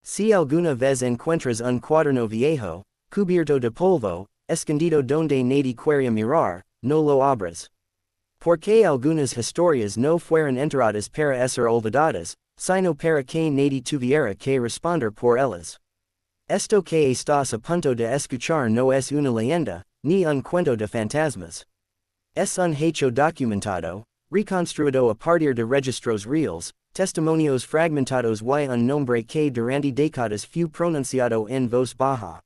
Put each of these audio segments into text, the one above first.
Si alguna vez encuentras un cuaderno viejo, cubierto de polvo, escondido donde nadie quiere mirar, no lo abras. Porque algunas historias no fueron enterradas para ser olvidadas, sino para que nadie tuviera que responder por ellas. Esto que estás a punto de escuchar no es una leyenda, ni un cuento de fantasmas. Es un hecho documentado, reconstruido a partir de registros reales, testimonios fragmentados y un nombre que durante décadas fue pronunciado en voz baja.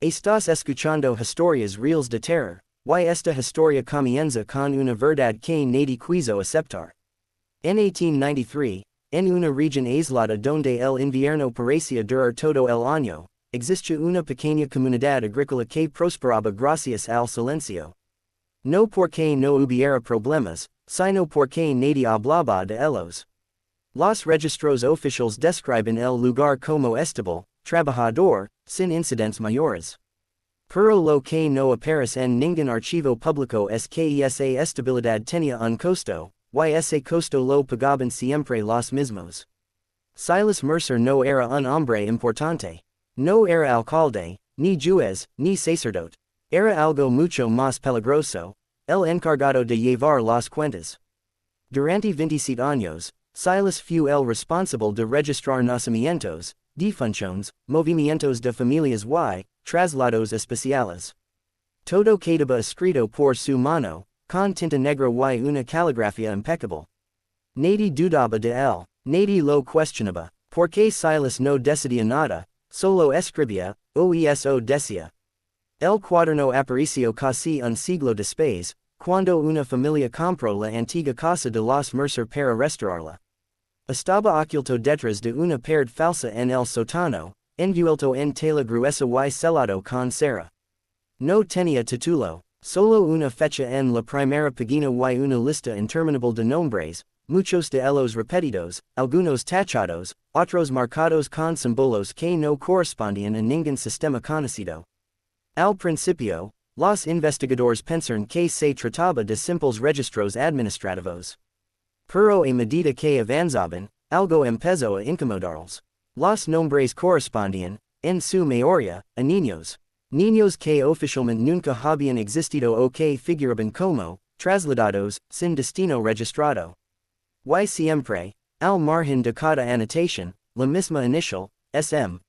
Estás escuchando historias reales de terror, y esta historia comienza con una verdad que nadie quiso aceptar. En 1893, en una región aislada donde el invierno parecía durar todo el año, existía una pequeña comunidad agrícola que prosperaba gracias al silencio. No porque no hubiera problemas, sino porque nadie hablaba de ellos. Los registros oficiales describen el lugar como estable, trabajador, sin incidentes mayores. Pero lo que no aparece en ningún archivo público es que esa estabilidad tenía un costo, y ese costo lo pagaban siempre los mismos. Silas Mercer no era un hombre importante. No era alcalde, ni juez, ni sacerdote. Era algo mucho más peligroso, el encargado de llevar las cuentas. Durante 27 años, Silas fue el responsable de registrar nacimientos, defunciones, movimientos de familias y traslados especiales. Todo quedaba escrito por su mano, con tinta negra y una caligrafía impecable. Nadie dudaba de él, nadie lo cuestionaba, porque Silas no decidía nada, solo escribía, o eso decía. El cuaderno apareció casi un siglo después, cuando una familia compró la antigua casa de los Mercer para restaurarla. Estaba oculto detrás de una pared falsa en el sótano, envuelto en tela gruesa y sellado con cera. No tenía título, solo una fecha en la primera página y una lista interminable de nombres, muchos de ellos repetidos, algunos tachados, otros marcados con símbolos que no correspondían a ningún sistema conocido. Al principio, los investigadores pensaron que se trataba de simples registros administrativos. Pero a medida que avanzaban, algo empezó a incomodarlos. Los nombres correspondían, en su mayoría, a niños. Niños que oficialmente nunca habían existido o que figuraban como trasladados, sin destino registrado. Y siempre, al margen de cada anotación, la misma inicial, SM.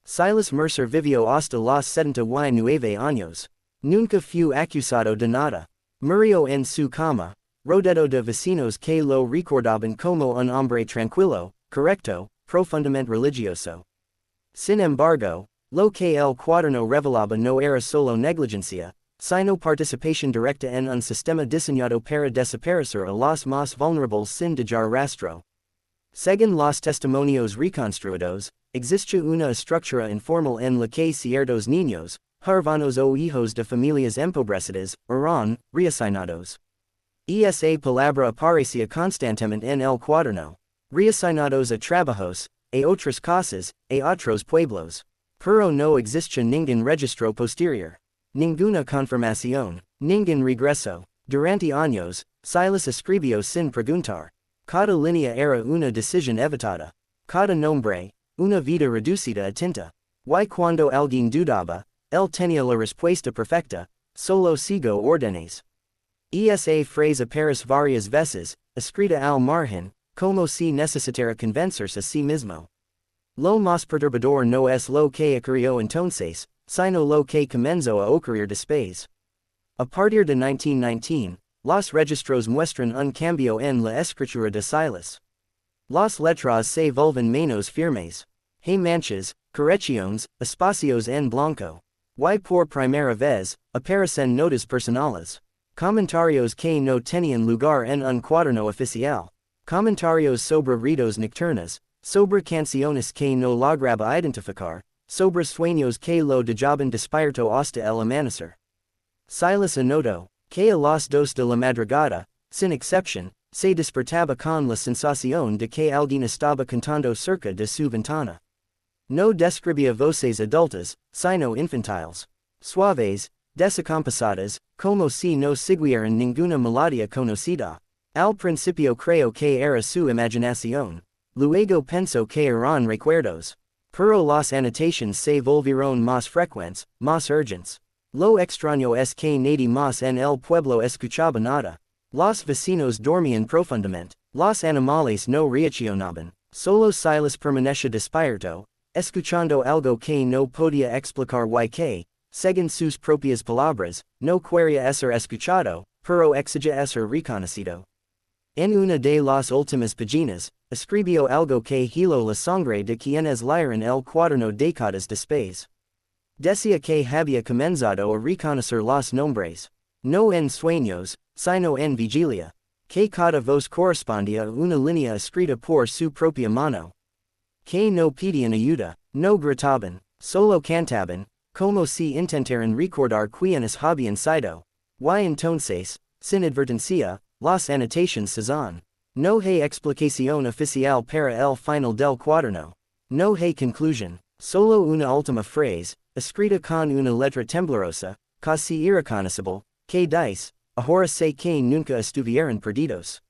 Silas Mercer vivió hasta los 79 años. Nunca fue acusado de nada. Murió en su cama, rodeado de vecinos que lo recordaban como un hombre tranquilo, correcto, profundamente religioso. Sin embargo, lo que el cuaderno revelaba no era solo negligencia, sino participación directa en un sistema diseñado para desaparecer a los más vulnerables sin dejar rastro. Según los testimonios reconstruidos, existe una estructura informal en la que ciertos niños, hermanos o hijos de familias empobrecidas, eran reasignados. Esa palabra aparecía constantemente en el cuaderno. Reasignados a trabajos, a otras casas, a otros pueblos. Pero no existe ningún registro posterior. Ninguna confirmación, ningún regreso. Durante años, Silas escribió sin preguntar. Cada línea era una decisión evitada. Cada nombre, una vida reducida a tinta. Y cuando alguien dudaba, él tenía la respuesta perfecta, solo sigo órdenes. Esa frase aparece varias veces, escrita al margen, como si necesitara convencerse a sí mismo. Lo más perturbador no es lo que ocurrió entonces, sino lo que comenzó a ocurrir después. A partir de 1919, los registros muestran un cambio en la escritura de Silas. Las letras se vuelven menos firmes. Hay manchas, correcciones, espacios en blanco. Y por primera vez, aparecen notas personales. Comentarios que no tenían lugar en un cuaderno oficial. Comentarios sobre ritos nocturnos, sobre canciones que no lograba identificar, sobre sueños que lo dejaban despierto hasta el amanecer. Silas anotó que a las 2 de la madrugada, sin excepción, se despertaba con la sensación de que alguien estaba cantando cerca de su ventana. No describía voces adultas, sino infantiles. Suaves, desacompasadas, como si no siguieran ninguna melodía conocida. Al principio creo que era su imaginación. Luego pensó que eran recuerdos. Pero las anotaciones se volvieron más frecuentes, más urgentes. Lo extraño es que nadie más en el pueblo escuchaba nada. Los vecinos dormían profundamente. Los animales no reaccionaban. Solo Silas permanecía despierto, escuchando algo que no podía explicar y que, según sus propias palabras, no quería ser escuchado, pero exigía ser reconocido. En una de las últimas páginas, escribió algo que heló la sangre de quienes leyeron el cuaderno décadas después. Decía que había comenzado a reconocer los nombres, no en sueños, sino en vigilia, que cada voz correspondía a una línea escrita por su propia mano. Que no pedían ayuda, no gritaban, solo cantaban, como si intentaran recordar quienes habían sido. Y entonces, sin advertencia, las anotaciones cesan. No hay explicación oficial para el final del cuaderno. No hay conclusión, solo una última frase, escrita con una letra temblorosa, casi irreconocible, que dice, ahora sé que nunca estuvieron perdidos.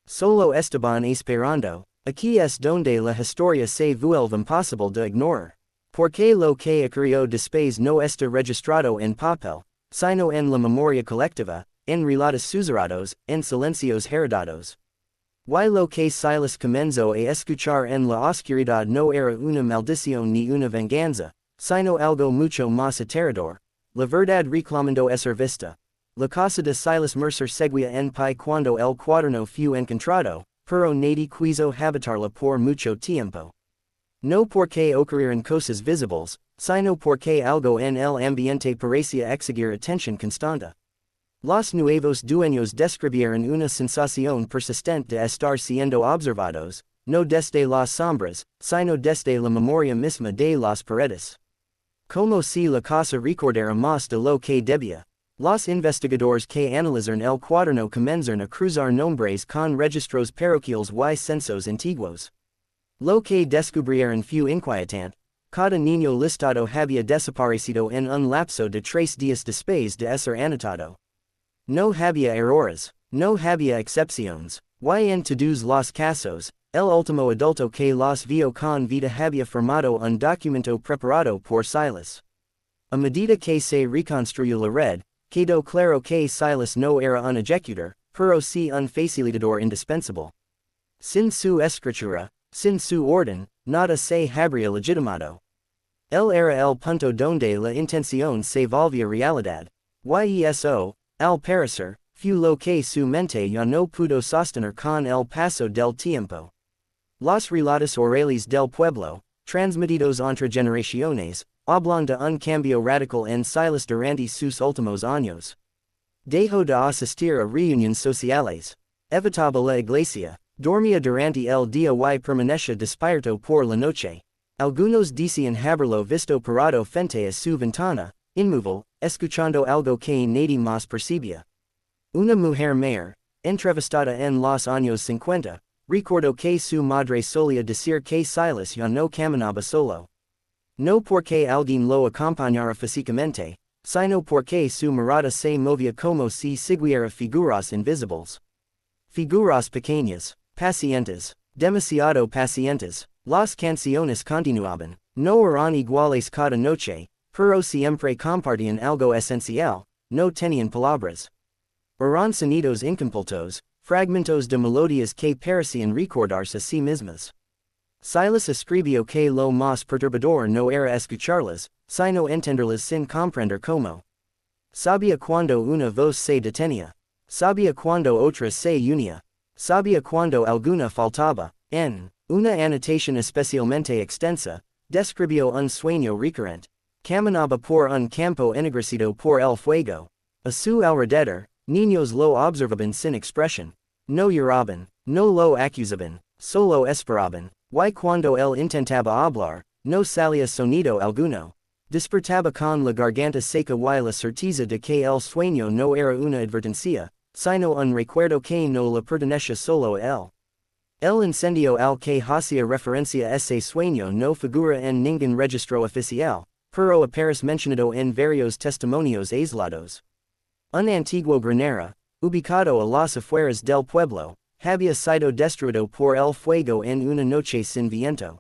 Solo estaban esperando. Aquí es donde la historia se vuelve imposible de ignorar. Porque lo que ocurrió después no está registrado en papel, sino en la memoria colectiva, en relatos susurrados, en silencios heredados. Y lo que Silas comenzó a escuchar en la oscuridad no era una maldición ni una venganza, sino algo mucho más aterrador. La verdad reclamando ser vista. La casa de Silas Mercer seguía en pie cuando el cuaderno fue encontrado, pero nadie quiso habitarla por mucho tiempo. No porque ocurrieran cosas visibles, sino porque algo en el ambiente parecía exigir atención constante. Los nuevos dueños describieron una sensación persistente de estar siendo observados, no desde las sombras, sino desde la memoria misma de las paredes. Como si la casa recordara más de lo que debía. Los investigadores que analizaron el cuaderno comenzaron a cruzar nombres con registros parroquiales y censos antiguos. Lo que descubrieron fue inquietante. Cada niño listado había desaparecido en un lapso de 3 días después de ser anotado. No había errores, no había excepciones, y en todos los casos, el último adulto que los vio con vida había firmado un documento preparado por Silas. A medida que se reconstruyó la red, quedó claro que Silas no era un ejecutor, pero sí un facilitador indispensable. Sin su escritura, sin su orden, nada se habría legitimado. Él era el punto donde la intención se volvía realidad, y eso, al parecer, fue lo que su mente ya no pudo sostener con el paso del tiempo. Los relatos orales del pueblo, transmitidos entre generaciones, hablan de un cambio radical en Silas durante sus últimos años. Dejó de asistir a reuniones sociales. Evitaba la iglesia, dormía durante el día y permanecía despierto por la noche. Algunos decían haberlo visto parado frente a su ventana, inmóvil, escuchando algo que nadie más percibía. Una mujer mayor, entrevistada en los años 50, recordó que su madre solía decir que Silas ya no caminaba solo. No porque alguien lo acompañara físicamente, sino porque su mirada se movía como si siguiera figuras invisibles. Figuras pequeñas, pacientes, demasiado pacientes. Las canciones continuaban, no eran iguales cada noche, pero siempre compartían algo esencial, no tenían palabras. Eran sonidos incompletos, fragmentos de melodías que parecían recordarse a sí mismas. Silas escribió que lo más perturbador no era escucharlas, sino entenderlas sin comprender cómo. Sabía cuando una voz se detenía. Sabía cuando otra se unía. Sabía cuando alguna faltaba. En una anotación especialmente extensa, describió un sueño recurrente. Caminaba por un campo ennegrecido por el fuego. A su alrededor, niños lo observaban sin expresión. No lloraban, no lo acusaban, solo esperaban. Y cuando él intentaba hablar, no salía sonido alguno. Despertaba con la garganta seca y la certeza de que el sueño no era una advertencia, sino un recuerdo que no le pertenecía solo a él. El incendio al que hacía referencia ese sueño no figura en ningún registro oficial, pero aparece mencionado en varios testimonios aislados. Un antiguo granero, ubicado a las afueras del pueblo, había sido destruido por el fuego en una noche sin viento.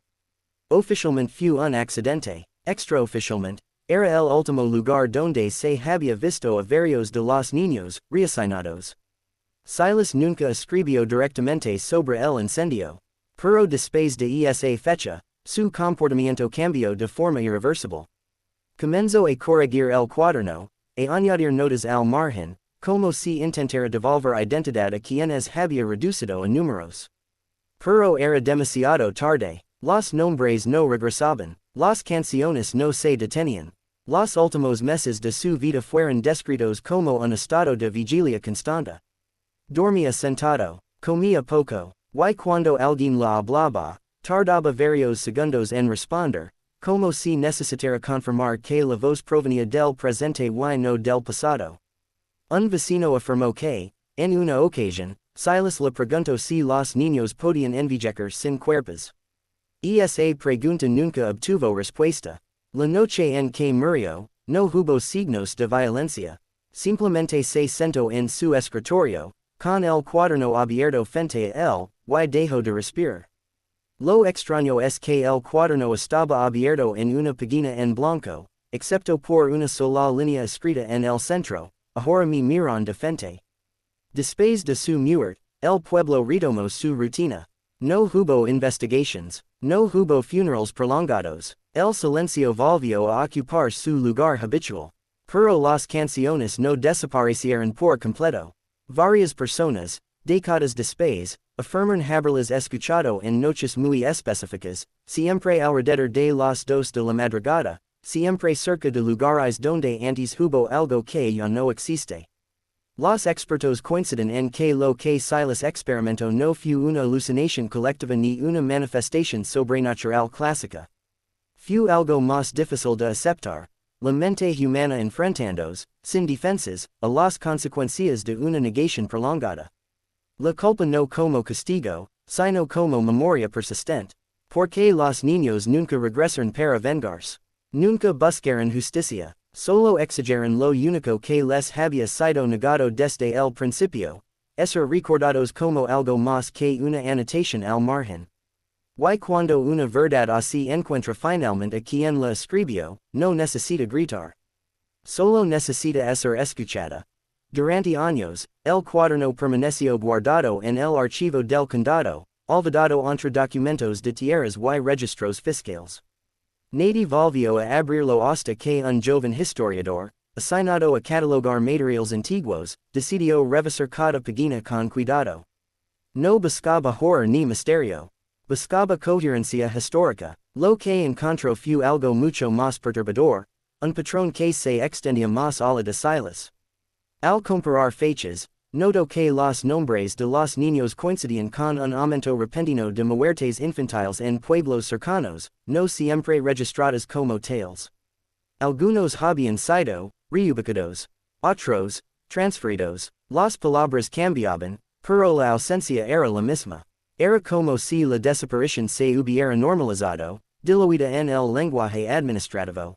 Oficialmente fue un accidente, extraoficialmente, era el último lugar donde se había visto a varios de los niños, reasignados. Silas nunca escribió directamente sobre el incendio. Pero después de esa fecha, su comportamiento cambió de forma irreversible. Comenzó a corregir el cuaderno, a añadir notas al margen, como si intentara devolver identidad a quienes había reducido a números. Pero era demasiado tarde, los nombres no regresaban, las canciones no se detenían. Los últimos meses de su vida fueron descritos como un estado de vigilia constante. Dormía sentado, comía poco, y cuando alguien la hablaba, tardaba varios segundos en responder, como si necesitara confirmar que la voz provenía del presente y no del pasado. Un vecino afirmó que, en una ocasión, Silas le preguntó si los niños podían envejecer sin cuerpos. Esa pregunta nunca obtuvo respuesta. La noche en que murió, no hubo signos de violencia. Simplemente se sentó en su escritorio, con el cuaderno abierto frente a él, y dejó de respirar. Lo extraño es que el cuaderno estaba abierto en una página en blanco, excepto por una sola línea escrita en el centro, ahora me miran de frente. Después de su muerte, el pueblo retomó su rutina. No hubo investigations, no hubo funerals prolongados, el silencio volvió a ocupar su lugar habitual. Pero las canciones no desaparecieron por completo. Varias personas, décadas después, afirman haberlas escuchado en noches muy específicas, siempre alrededor de las 2 de la madrugada, siempre cerca de lugares donde antes hubo algo que ya no existe. Los expertos coinciden en que lo que Silas experimentó no fue una alucinación colectiva ni una manifestación sobrenatural clásica. Fue algo más difícil de aceptar. La mente humana enfrentándose, sin defensas, a las consecuencias de una negación prolongada. La culpa no como castigo, sino como memoria persistente. Porque los niños nunca regresaron para vengarse. Nunca buscaron justicia. Solo exigieron lo único que les había sido negado desde el principio, ser recordados como algo más que una anotación al margen. Y cuando una verdad así encuentra finalmente a quien la escribió, no necesita gritar. Solo necesita ser escuchada. Durante años, el cuaderno permaneció guardado en el archivo del condado, olvidado entre documentos de tierras y registros fiscales. Nadie volvió a abrirlo hasta que un joven historiador, asignado a catalogar materiales antiguos, decidió revisar cada página con cuidado. No buscaba horror ni misterio. Buscaba coherencia histórica. Lo que encontró fue algo mucho más perturbador, un patrón que se extendía más allá de Silas. Al comparar fechas, notó que los nombres de los niños coincidían con un aumento repentino de muertes infantiles en pueblos cercanos, no siempre registradas como tales. Algunos habían sido reubicados, otros transferidos, las palabras cambiaban, pero la ausencia era la misma. Era como si la desaparición se hubiera normalizado, diluida en el lenguaje administrativo.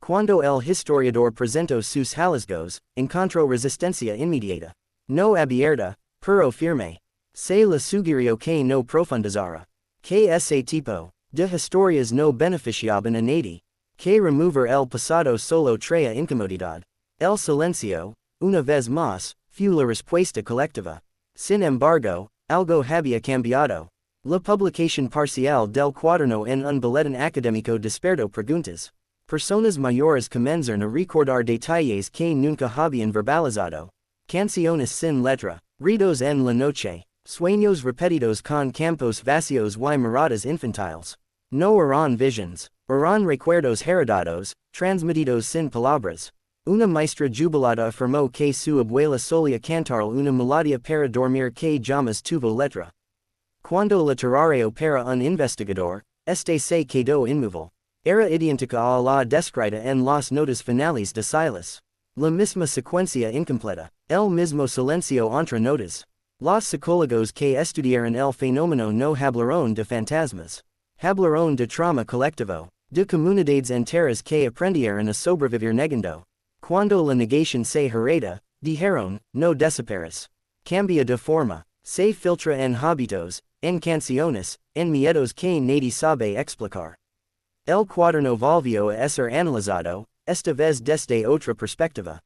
Cuando el historiador presentó sus hallazgos, encontró resistencia inmediata. No abierta, pero firme. Se le sugirió que no profundizara. Que ese tipo de historias no beneficiaban a nadie. Que remover el pasado solo traía incomodidad. El silencio, una vez más, fue la respuesta colectiva. Sin embargo, algo había cambiado. La publicación parcial del cuaderno en un boletín académico despertó preguntas. Personas mayores comenzaron a recordar detalles que nunca habían verbalizado. Canciones sin letra, ritos en la noche, sueños repetidos con campos vacíos y miradas infantiles. No eran visions, eran recuerdos heredados, transmitidos sin palabras. Una maestra jubilada afirmó que su abuela solía cantar una melodía para dormir que jamás tuvo letra. Cuando literario para un investigador, este se quedó inmóvil. Era idéntica a la descrita en las notas finales de Silas. La misma secuencia incompleta, el mismo silencio entre notas. Los psicólogos que estudiaron el fenómeno no hablaron de fantasmas. Hablaron de trauma colectivo, de comunidades enteras que aprendieron a sobrevivir negando. Cuando la negación se hereda, dijeron, no desaparece. Cambia de forma, se filtra en hábitos, en canciones, en miedos que nadie sabe explicar. El cuaderno volvió a ser analizado, esta vez desde otra perspectiva.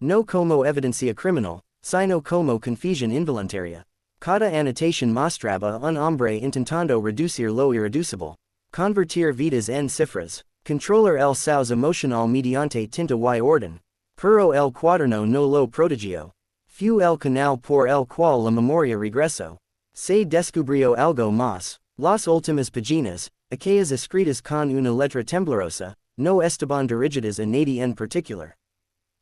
No como evidencia criminal, sino como confusión involuntaria. Cada anotación mostraba un hombre intentando reducir lo irreducible, convertir vidas en cifras, controlar el caos emocional mediante tinta y orden. Pero el cuaderno no lo protegió. Fue el canal por el cual la memoria regresó. Se descubrió algo más. Las últimas páginas, aquellas escritas con una letra temblorosa, no estaban dirigidas a nadie en particular.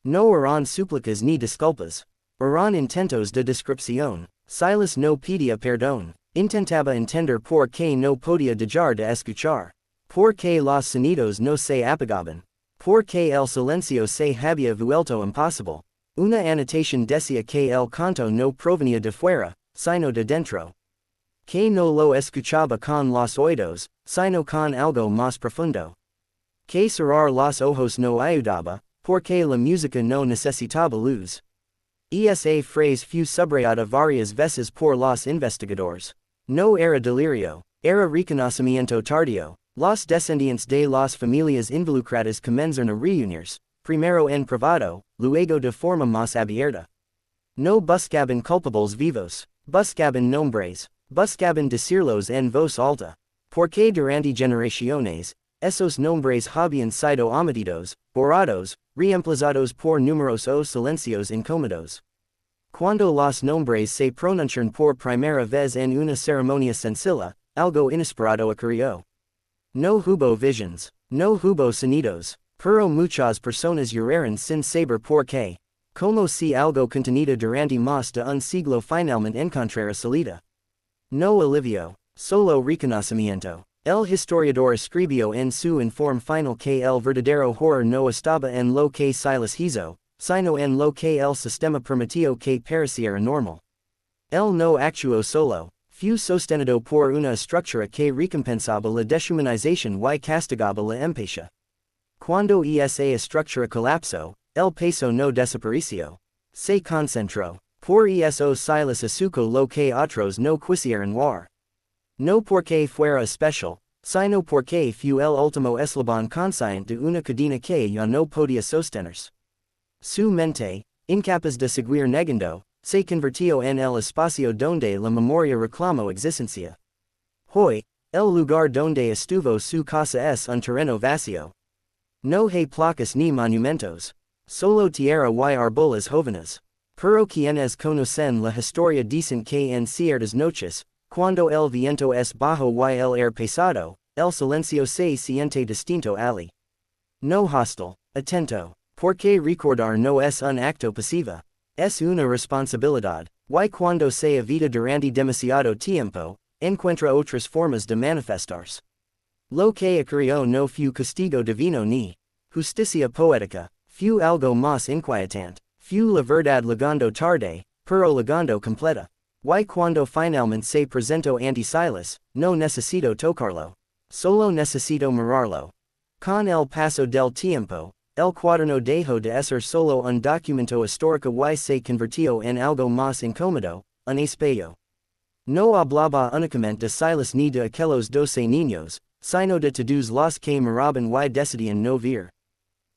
No eran súplicas ni disculpas. Eran intentos de descripción. Silas no pedía perdón. Intentaba entender por qué no podía dejar de escuchar. Por qué los sonidos no se apagaban. Por qué el silencio se había vuelto imposible. Una anotación decía que el canto no provenía de fuera, sino de dentro. Que no lo escuchaba con los oídos, sino con algo más profundo. Que cerrar los ojos no ayudaba, porque la música no necesitaba luz. Esa frase fue subrayada varias veces por los investigadores. No era delirio, era reconocimiento tardío. Los descendientes de las familias involucradas comenzaron a reunirse, primero en privado, luego de forma más abierta. No buscaban culpables vivos, buscaban nombres, buscaban decirlos en voz alta, porque durante generaciones, esos nombres habían sido omitidos, borrados, reemplazados por numerosos silencios incómodos. Cuando los nombres se pronunciaron por primera vez en una ceremonia sencilla, algo inesperado ocurrió. No hubo visions, no hubo sonidos, pero muchas personas lloraron sin saber por qué, como si algo contenido durante más de un siglo finalmente encontrara salida. No alivio, solo reconocimiento. El historiador escribió en su informe final que el verdadero horror no estaba en lo que Silas hizo, sino en lo que el sistema permitió que pareciera normal. Él no actuó solo, fue sostenido por una estructura que recompensaba la deshumanización y castigaba la empatía. Cuando esa estructura colapsó, el peso no desapareció. Se concentró. Por eso Silas asuco lo que otros no quisieran war. No porque fuera especial, sino porque fue el último eslabón consciente de una cadena que ya no podía sostenerse. Su mente, incapaz de seguir negando, se convirtió en el espacio donde la memoria reclamó existencia. Hoy, el lugar donde estuvo su casa es un terreno vacío. No hay placas ni monumentos, solo tierra y árboles jóvenes. Pero quienes conocen la historia dicen que en ciertas noches, cuando el viento es bajo y el aire pesado, el silencio se siente distinto ali. No hostil, atento, porque recordar no es un acto pasivo, es una responsabilidad, y cuando se evita durante demasiado tiempo, encuentra otras formas de manifestarse. Lo que ocurrió no fue castigo divino ni justicia poética, fue algo más inquietante, fue la verdad llegando tarde, pero llegando completa. Y cuando finalmente se presentó ante Silas, no necesito tocarlo. Solo necesito mirarlo. Con el paso del tiempo, el cuaderno dejó de ser solo un documento histórico y se convirtió en algo más incómodo, un espejo. No hablaba únicamente de Silas ni de aquellos 12 niños, sino de todos los que miraban y decidían no ver.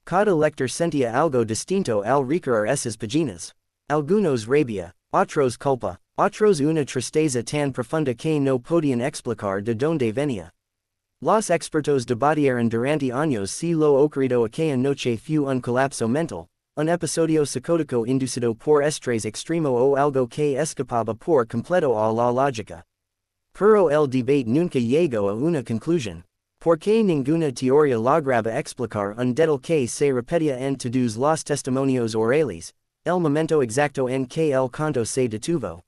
Cada lector sentía algo distinto al recorrer esas páginas. Algunos rabia, otros culpa, otros una tristeza tan profunda que no podían explicar de dónde venía. Los expertos debatieron durante años si lo ocurrido aquella noche fue un colapso mental, un episodio psicótico inducido por estrés extremo o algo que escapaba por completo a la lógica. Pero el debate nunca llegó a una conclusión. Porque ninguna teoría lograba explicar un detalle que se repetía en todos los testimonios orales, el momento exacto en que el canto se detuvo.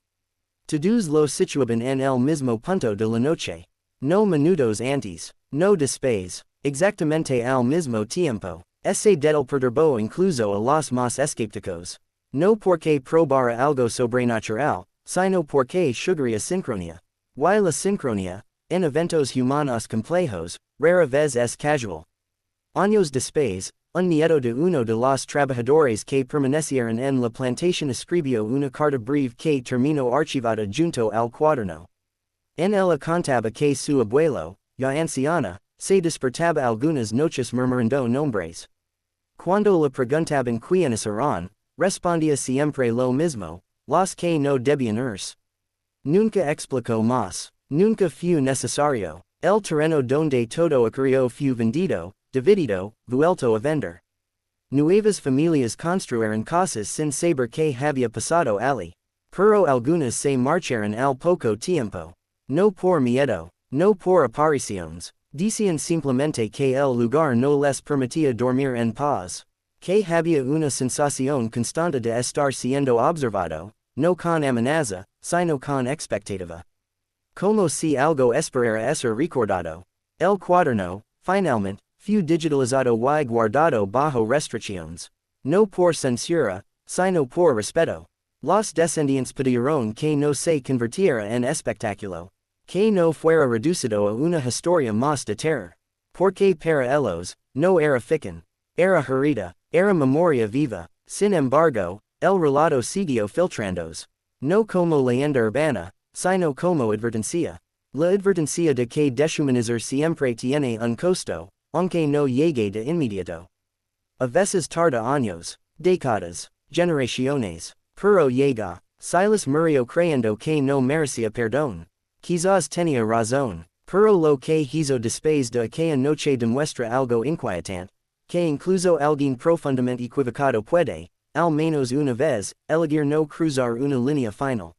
Todos lo situaban en el mismo punto de la noche. No minutos antes, no después, exactamente al mismo tiempo. Ese detalle perturbó incluso a los más escépticos. No porque probara algo sobrenatural, sino porque sugería sincronía. Y la sincronía, en eventos humanos complejos, rara vez es casual. Años después, un nieto de uno de los trabajadores que permanecieron en la plantación escribió una carta breve que terminó archivada junto al cuaderno. En el contaba que su abuelo, ya anciana, se despertaba algunas noches murmurando nombres. Cuando le preguntaban quiénes eran, respondía siempre lo mismo, los que no debían irse. Nunca explicó más. Nunca fue necesario. El terreno donde todo ocurrió fue vendido, dividido, vuelto a vender. Nuevas familias construyeron casas sin saber que había pasado allí. Pero algunas se marcharon al poco tiempo. No por miedo, no por apariciones. Decían simplemente que el lugar no les permitía dormir en paz. Que había una sensación constante de estar siendo observado, no con amenaza, sino con expectativa. Como si algo esperara ser recordado. El cuaderno, finalmente, fue digitalizado y guardado bajo restricciones. No por censura, sino por respeto. Los descendientes pidieron que no se convirtiera en espectáculo. Que no fuera reducido a una historia más de terror. Porque para ellos, no era ficción. Era herida, era memoria viva. Sin embargo, el relato siguió filtrándose. No como leyenda urbana, sino como advertencia. La advertencia de que deshumanizar siempre tiene un costo, aunque no llegue de inmediato. A veces tarda años, décadas, generaciones, pero llega. Silas murió creyendo que no merecía perdón. Quizás tenía razón, pero lo que hizo después de aquella noche demuestra algo inquietante, que incluso alguien profundamente equivocado puede, al menos una vez, elegir no cruzar una línea final.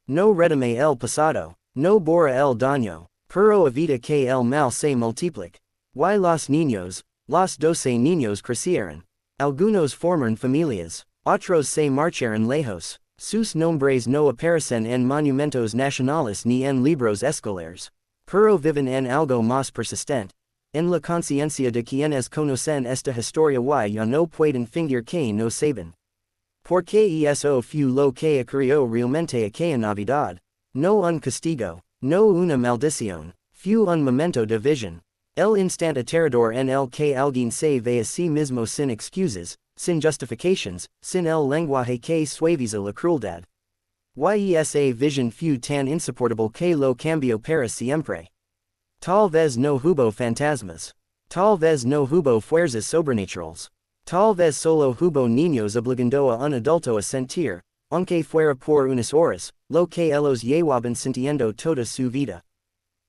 No redime el pasado, no borra el daño, pero evita que el mal se multiplique. Y los niños, los 12 niños crecieron. Algunos forman familias, otros se marcharon lejos. Sus nombres no aparecen en monumentos nacionales ni en libros escolares. Pero viven en algo más persistente. En la conciencia de quienes conocen esta historia y ya no pueden fingir que no saben. Porque eso fue lo que ocurrió realmente aquella Navidad. No un castigo, no una maldición, fue un momento de visión. El instante aterrador en el que alguien se ve a sí mismo sin excusas, sin justifications, sin el lenguaje que suaviza la crueldad. Y esa visión fue tan insoportable que lo cambió para siempre. Tal vez no hubo fantasmas. Tal vez no hubo fuerzas sobrenaturales. Tal vez solo hubo niños obligando a un adulto a sentir, aunque fuera por unas horas, lo que ellos llevaban sintiendo toda su vida.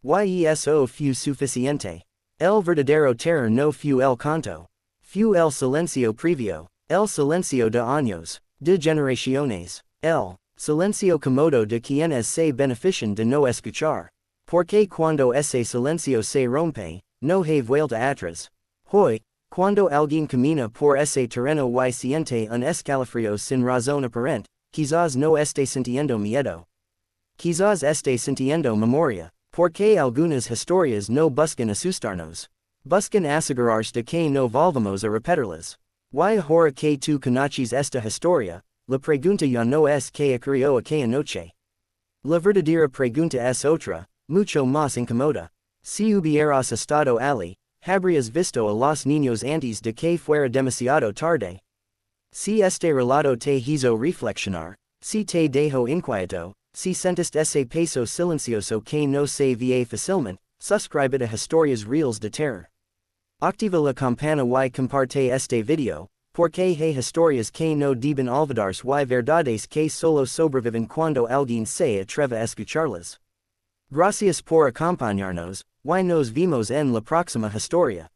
Y eso fue suficiente. El verdadero terror no fue el canto. Fue el silencio previo, el silencio de años, de generaciones, el silencio cómodo de quienes se benefician de no escuchar. Porque cuando ese silencio se rompe, no hay vuelta atrás. Hoy, cuando alguien camina por ese terreno y siente un escalofrío sin razón aparente, quizás no esté sintiendo miedo. Quizás esté sintiendo memoria, porque algunas historias no buscan asustarnos. Buscan asegurarse de que no volvamos a repetirlas. Y ahora que tú conoces esta historia, la pregunta ya no es que ocurrió aquella noche. La verdadera pregunta es otra, mucho más incómoda. Si hubieras estado allí, habrías visto a los niños antes de que fuera demasiado tarde. Si este relato te hizo reflexionar, si te dejó inquieto, si sentiste ese peso silencioso que no se ve fácilmente, suscríbete a Historias Reales de Terror. Activa la campana y comparte este video, porque hay historias que no deben olvidarse y verdades que solo sobreviven cuando alguien se atreve a escucharlas. Gracias por acompañarnos, y nos vemos en la próxima historia.